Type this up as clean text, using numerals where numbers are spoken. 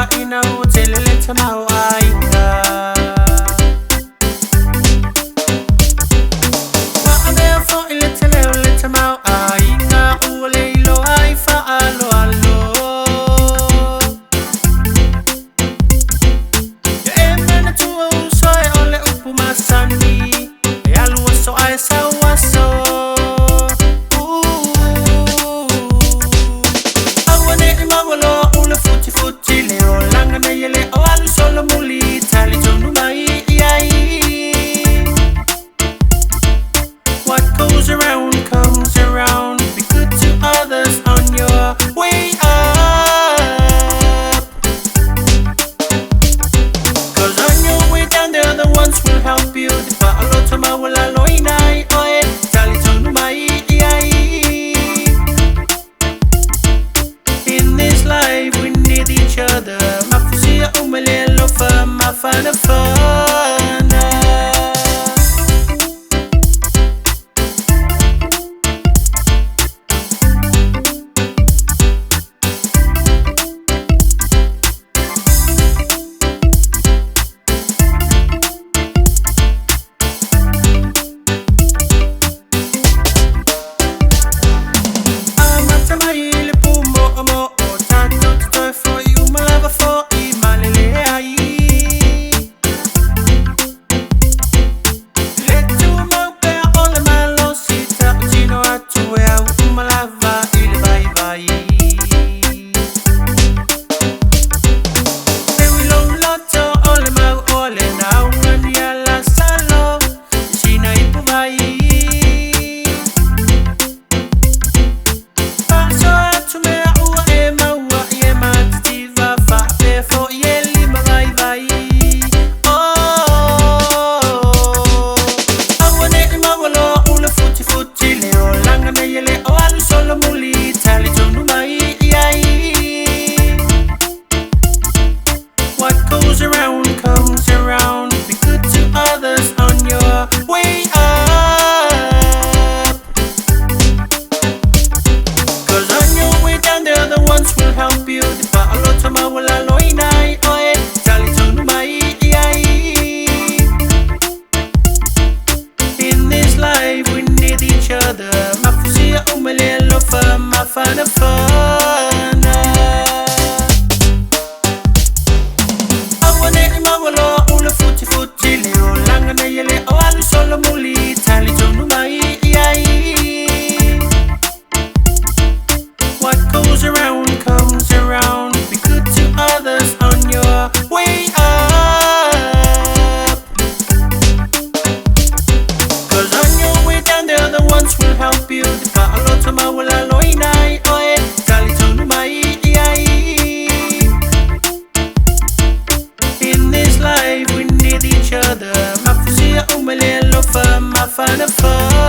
Maua ina uteleleta Maua inga Maadefo ileteleleta Maua inga Ule ilo haifa alo alo Ya emena tuwa usoe ole upu masani Yalu waso aesa waso Futifuti leo langa na yele awalu solo muli tali tonu mai iai. What goes around comes around. Be good to others on your way up. Cause on your way down the other ones will help you. Di pa alo tama wala loinai oe tali tonu mai iai. In this life we need each other. Mafusia umelelo fa mafana fana. What goes around comes around. Be good to others on your way up. Cause on your way down the other ones will help you. Di pa alo tama wala loinai oe tali tonu mai iai. In this life we need each other. Mafusia umelelo fa mafana fana. Futifuti leo langa na yele awalu solo muli tali tonu mai iai. What goes around comes around. Be good to others on your way up. Cause on your way down the other ones will help you. Di pa alo tama wala loinai oe tali tonu mai iai. In this life we need each other. Mafusia umelelo fa mafana fa.